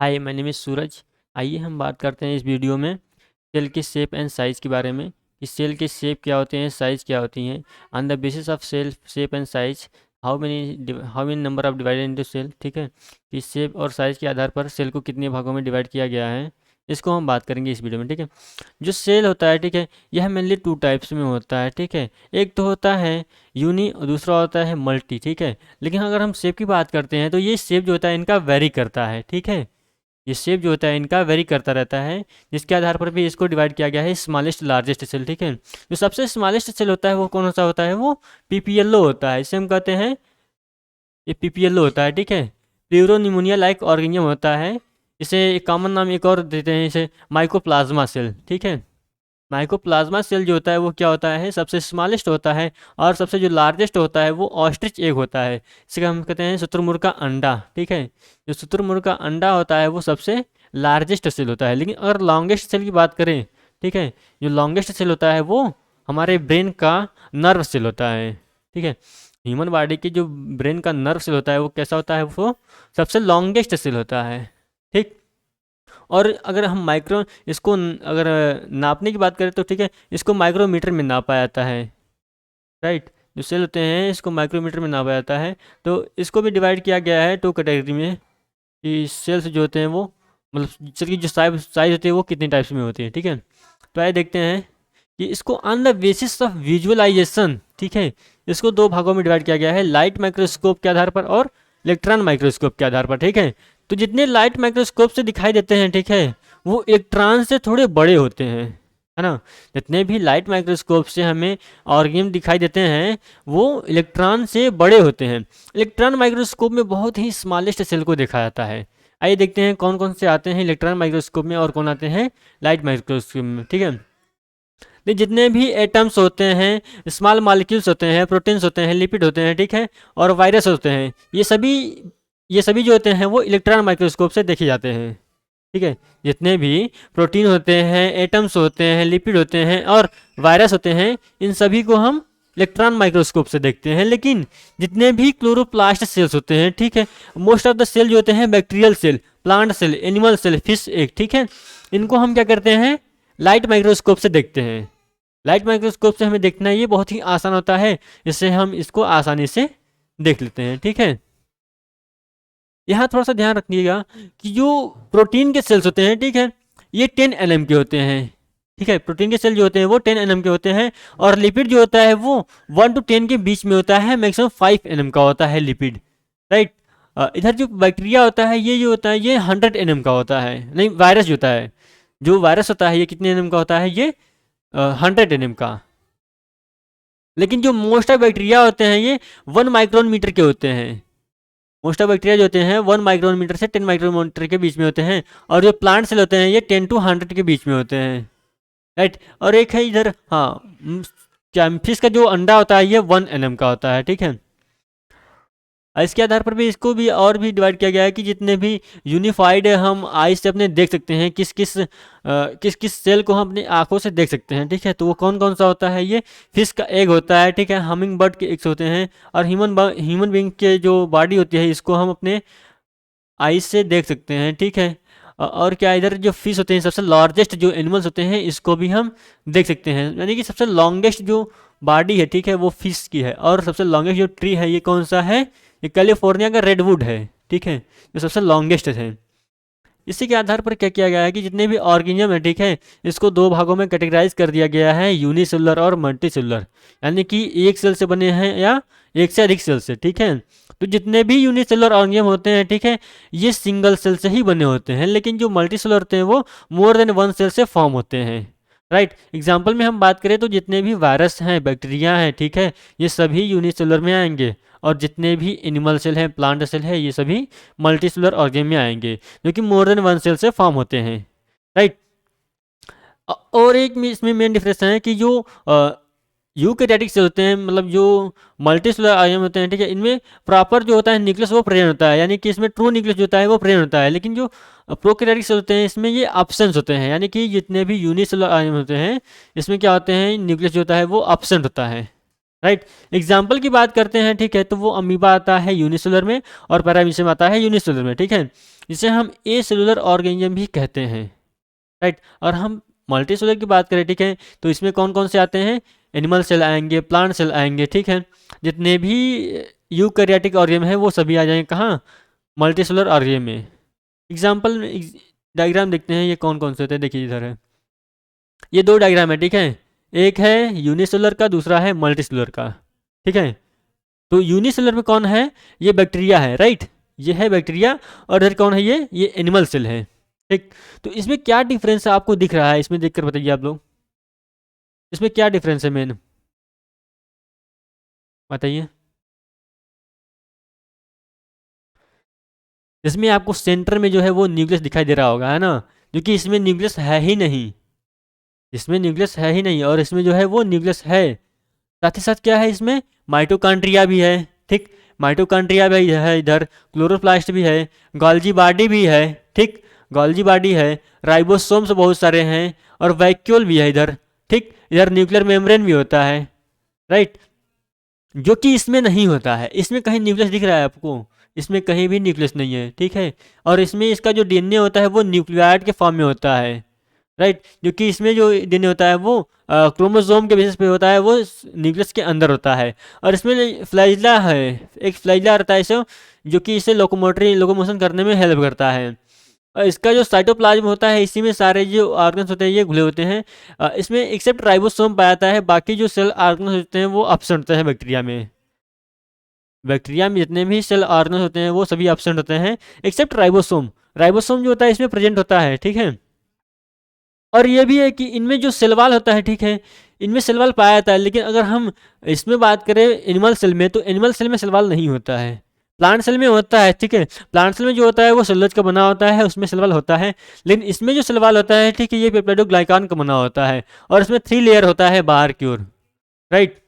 Hi, my name is सूरज। आइए हम बात करते हैं इस वीडियो में सेल के शेप एंड साइज़ के बारे में कि सेल के शेप क्या होते हैं, साइज़ क्या होती हैं। On the basis of cell shape and size how many number of divided into cell. ठीक है, कि शेप और साइज़ के आधार पर सेल को कितने भागों में डिवाइड किया गया है, इसको हम बात करेंगे इस वीडियो में। ठीक है, जो सेल होता है, ठीक है, यह मेनली टू टाइप्स में होता है। ठीक है, एक तो होता है यूनी और दूसरा होता है मल्टी। ठीक है, लेकिन अगर हम शेप की बात करते हैं तो ये शेप जो होता है इनका वेरी करता है। ठीक है, ये शेप जो होता है इनका वेरी करता रहता है, जिसके आधार पर भी इसको डिवाइड किया गया है स्मॉलेस्ट लार्जेस्ट सेल। ठीक है, जो सबसे स्मॉलेस्ट सेल होता है वो कौन सा होता है, वो पीपीएलओ होता है। इसे हम कहते हैं, ये पीपीएलओ होता है। ठीक है, प्लूरोनिमोनिया लाइक ऑर्गेनियम होता है। इसे एक कॉमन नाम एक और देते हैं, इसे माइकोप्लाज्मा सेल। ठीक है, माइकोप्लाज्मा सेल जो होता है वो क्या होता है, सबसे स्मॉलेस्ट होता है, और सबसे जो लार्जेस्ट होता है वो ऑस्ट्रिच एग होता है। इसे हम कहते हैं शुतुरमुर्ग का अंडा। ठीक है, जो शुतुरमुर्ग का अंडा होता है वो सबसे लार्जेस्ट सेल होता है। लेकिन अगर लॉन्गेस्ट सेल की बात करें, ठीक है, जो लॉन्गेस्ट सेल होता है वो हमारे ब्रेन का नर्व सेल होता है। ठीक है, ह्यूमन बॉडी की जो ब्रेन का नर्व सेल होता है वो कैसा होता है, वो सबसे लॉन्गेस्ट सेल होता है। ठीक, और अगर हम माइक्रो इसको अगर नापने की बात करें तो ठीक है, इसको माइक्रोमीटर में नापा जाता है। राइट, जो सेल होते हैं इसको माइक्रोमीटर में नापा जाता है। तो इसको भी डिवाइड किया गया है टू कैटेगरी में, कि सेल्स जो होते हैं वो मतलब सेल की जो साइज होती है वो कितनी टाइप्स में होती है। ठीक है, तो आइए देखते हैं कि इसको on the basis of visualization, ठीक है, इसको दो भागों में डिवाइड किया गया है, लाइट माइक्रोस्कोप के आधार पर और इलेक्ट्रॉन माइक्रोस्कोप के आधार पर। ठीक है, तो जितने लाइट माइक्रोस्कोप से दिखाई देते हैं, ठीक है, वो इलेक्ट्रॉन से थोड़े बड़े होते हैं, है ना। जितने भी लाइट माइक्रोस्कोप से हमें ऑर्गेनिज्म दिखाई देते हैं वो इलेक्ट्रॉन से बड़े होते हैं। इलेक्ट्रॉन माइक्रोस्कोप में बहुत ही स्मॉलेस्ट सेल को देखा जाता है। आइए देखते हैं कौन कौन से आते हैं इलेक्ट्रॉन माइक्रोस्कोप में और कौन आते हैं लाइट माइक्रोस्कोप में। ठीक है, तो जितने भी एटम्स होते हैं, स्मॉल मॉलिक्यूल्स होते हैं, प्रोटीन्स होते हैं, लिपिड होते हैं, ठीक है, और वायरस होते हैं, ये सभी जो होते हैं वो इलेक्ट्रॉन माइक्रोस्कोप से देखे जाते हैं। ठीक है, जितने भी प्रोटीन होते हैं, एटम्स होते हैं, लिपिड होते हैं और वायरस होते हैं, इन सभी को हम इलेक्ट्रॉन माइक्रोस्कोप से देखते हैं। लेकिन जितने भी क्लोरोप्लास्ट सेल्स होते हैं, ठीक है, मोस्ट ऑफ द सेल जो होते हैं bacterial cell, plant cell, animal cell, fish egg, ठीक है, इनको हम क्या करते हैं, लाइट माइक्रोस्कोप से देखते हैं। लाइट माइक्रोस्कोप से हमें देखना ये बहुत ही आसान होता है, इससे हम इसको आसानी से देख लेते हैं। ठीक है, यहाँ थोड़ा सा ध्यान रखिएगा कि जो प्रोटीन के सेल्स होते हैं, ठीक है, ये 10 nm के होते हैं। ठीक है, प्रोटीन के सेल जो होते हैं वो 10 nm के होते हैं, और लिपिड जो होता है वो 1 to 10 के बीच में होता है, मैक्सिमम 5 nm का होता है लिपिड। राइट, इधर जो बैक्टीरिया होता है ये जो होता है ये 100 nm का होता है। नहीं, वायरस जो होता है, जो वायरस होता है ये कितने nm का होता है, ये 100 nm का। लेकिन जो मोस्ट ऑफ बैक्टीरिया होते हैं ये 1 माइक्रोन मीटर के होते हैं। मोस्ट ऑफ बैक्टीरिया जो होते हैं 1 माइक्रोन मीटर से 10 माइक्रोन मीटर के बीच में होते हैं, और जो प्लांट सेल होते हैं ये 10 to 100 के बीच में होते हैं। राइट, और एक है इधर, हाँ, क्या फिश का जो अंडा होता है ये 1 nm का होता है। ठीक है, इसके आधार पर भी इसको भी और भी डिवाइड किया गया है कि जितने भी यूनिफाइड हम आई से अपने देख सकते हैं, किस किस सेल को हम अपनी आंखों से देख सकते हैं। ठीक है, तो वो कौन कौन सा होता है, ये फिश का एग होता है, ठीक है, हमिंग बर्ड के एग्स होते हैं, और ह्यूमन बींग के जो बॉडी होती है इसको हम अपने आई से देख सकते हैं। ठीक है, और क्या इधर जो फिश होते हैं, सबसे लार्जेस्ट जो एनिमल्स होते हैं इसको भी हम देख सकते हैं, यानी कि सबसे लॉन्गेस्ट जो बॉडी है, ठीक है, वो फिश की है, और सबसे लॉन्गेस्ट जो ट्री है ये कौन सा है, ये कैलिफोर्निया का रेडवुड है। ठीक है, जो सबसे लॉन्गेस्ट है। इसी के आधार पर क्या किया गया है कि जितने भी ऑर्गेनिज्म है, ठीक है, इसको दो भागों में कैटेगराइज कर दिया गया है, यूनिसेलुलर और मल्टीसेलुलर, यानी कि एक सेल से बने हैं या एक से अधिक सेल से। ठीक है, तो जितने भी यूनिसेलुलर ऑर्गेनिज्म होते हैं, ठीक है, ये सिंगल सेल से ही बने होते हैं, लेकिन जो मल्टीसेलुलर होते हैं वो मोर देन 1 सेल से फॉर्म होते हैं। राइट, एग्जाम्पल में हम बात करें तो जितने भी वायरस हैं, बैक्टीरिया हैं, ठीक है, ये सभी यूनिसेलुलर में आएंगे, और जितने भी एनिमल सेल हैं, प्लांट सेल है, ये सभी मल्टीसेलुलर ऑर्गेनिज्म में आएंगे, जो कि मोर देन 1 सेल से फॉर्म होते हैं। राइट, और एक इसमें मेन डिफरेंस है कि जो यूकैरियोटिक सेल होते हैं, मतलब जो मल्टीसेलुलर ऑर्गेनिज्म होते हैं, ठीक है, इनमें प्रॉपर जो होता है न्यूक्लियस वो प्रेजेंट होता है, यानी कि इसमें ट्रू न्यूक्लियस जो होता है वो प्रेजेंट होता है। लेकिन जो प्रोकैरियोटिक सेल होते हैं इसमें ये एब्सेंट होते हैं, यानी कि जितने भी यूनिसेलुलर ऑर्गेनिज्म होते हैं इसमें क्या होते हैं, न्यूक्लियस जो होता है वो एब्सेंट होता है। राइट। एग्जाम्पल की बात करते हैं, ठीक है, तो वो अमीबा आता है यूनिसेलुलर में और पैरामीशियम आता है यूनिसेलुलर में, ठीक है, जिसे हम ए सेलुलर ऑर्गेनिज्म भी कहते हैं, राइट। और हम मल्टी सेलुलर की बात करें, ठीक है, तो इसमें कौन कौन से आते हैं, एनिमल सेल आएंगे, प्लांट सेल आएंगे, ठीक है, जितने भी यूकैरियोटिक ऑर्गेनिज्म है वो सभी आ जाएंगे कहाँ, मल्टी सेलुलर ऑर्गेनिज्म में। एग्जाम्पल डायग्राम देखते हैं, ये कौन कौन से होते हैं, देखिए इधर है, ये दो डायग्राम है, ठीक है, एक है यूनिसेलुलर का, दूसरा है मल्टीसेलुलर का, ठीक है। तो यूनिसेलुलर में कौन है, ये बैक्टीरिया है, राइट, ये है बैक्टीरिया, और इधर कौन है, ये एनिमल सेल है, ठीक। तो इसमें क्या डिफरेंस है आपको दिख रहा है, इसमें देखकर बताइए आप लोग, इसमें क्या डिफरेंस है मेन, बताइए। इसमें आपको सेंटर में जो है वो न्यूक्लियस दिखाई दे रहा होगा, है ना, क्योंकि इसमें न्यूक्लियस है ही नहीं, इसमें न्यूक्लियस है ही नहीं, और इसमें जो है वो न्यूक्लियस है। साथ ही साथ क्या है, इसमें माइटोकॉन्ड्रिया भी है, ठीक, माइटोकॉन्ड्रिया भी है इधर, क्लोरोप्लास्ट भी है, गोल्गी बॉडी भी है, ठीक, गोल्गी बॉडी है, राइबोसोम्स बहुत सारे हैं, और वैक्यूल भी है इधर, ठीक, इधर न्यूक्लियर मेम्ब्रेन भी होता है, राइट, जो कि इसमें नहीं होता है। इसमें कहीं न्यूक्लियस दिख रहा है आपको, इसमें कहीं भी न्यूक्लियस नहीं है, ठीक है। और इसमें इसका जो डीएनए होता है वो न्यूक्लियोटाइड के फॉर्म में होता है, राइट, क्योंकि इसमें जो डीएनए होता है वो क्रोमोसोम के बेसिस पे होता है, वो न्यूक्लियस के अंदर होता है। और इसमें फ्लैजिला है, एक फ्लैजिला रहता है इसे, जो कि इसे लोकोमोशन करने में हेल्प करता है। और इसका जो साइटोप्लाज्म होता है, इसी में सारे जो ऑर्गन्स होते हैं ये घुले होते हैं, इसमें एक्सेप्ट राइबोसोम पाया जाता है, बाकी जो सेल ऑर्गन्स होते हैं वो एब्सेंट होते हैं बैक्टीरिया में। बैक्टीरिया में जितने भी सेल ऑर्गन्स होते हैं वो सभी एब्सेंट होते हैं एक्सेप्ट राइबोसोम। राइबोसोम जो होता है इसमें प्रेजेंट होता है, ठीक है। और ये भी है कि इनमें जो सेल वॉल होता है, ठीक है, इनमें सेल वॉल पाया जाता है, लेकिन अगर हम इसमें बात करें एनिमल सेल में, तो एनिमल सेल में सेल वॉल नहीं होता है, प्लांट सेल में होता है, ठीक है। प्लांट सेल में जो होता है वो सेलुलोज का बना होता है, उसमें सेल वॉल होता है, लेकिन इसमें जो सेल वॉल होता है, ठीक है, ये पेप्टाइडोग्लाइकान का बना होता है, और इसमें 3 लेयर होता है बाहर की ओर, राइट।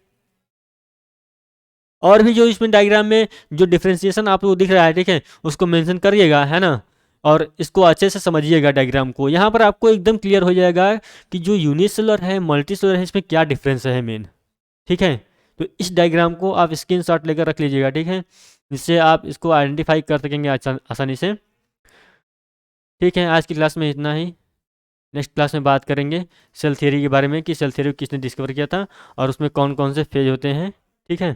और भी जो इसमें डायग्राम में जो डिफ्रेंसिएशन आपको दिख रहा है, ठीक है, उसको मेंशन करिएगा, है ना, और इसको अच्छे से समझिएगा डायग्राम को, यहाँ पर आपको एकदम क्लियर हो जाएगा कि जो यूनिसेलुलर है मल्टीसेलुलर है इसमें क्या डिफरेंस है मेन, ठीक है। तो इस डायग्राम को आप स्क्रीनशॉट लेकर रख लीजिएगा, ठीक है, जिससे आप इसको आइडेंटिफाई कर सकेंगे आसानी से। ठीक है, आज की क्लास में इतना ही। नेक्स्ट क्लास में बात करेंगे सेल थ्योरी के बारे में, कि सेल थ्योरी किसने डिस्कवर किया था और उसमें कौन कौन से फेज होते हैं, ठीक है।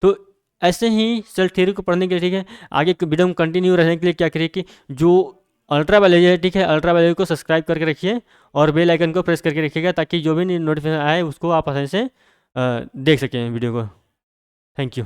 तो ऐसे ही सेल थ्योरी को पढ़ने के लिए, ठीक है, आगे वीडियो में कंटिन्यू रहने के लिए क्या करिए कि जो अल्ट्रा वायलेट है, ठीक है, अल्ट्रा वायलेट को सब्सक्राइब करके रखिए और बेल आइकन को प्रेस करके रखिएगा, ताकि जो भी नोटिफिकेशन आए उसको आप आसानी से देख सकें वीडियो को। Thank you.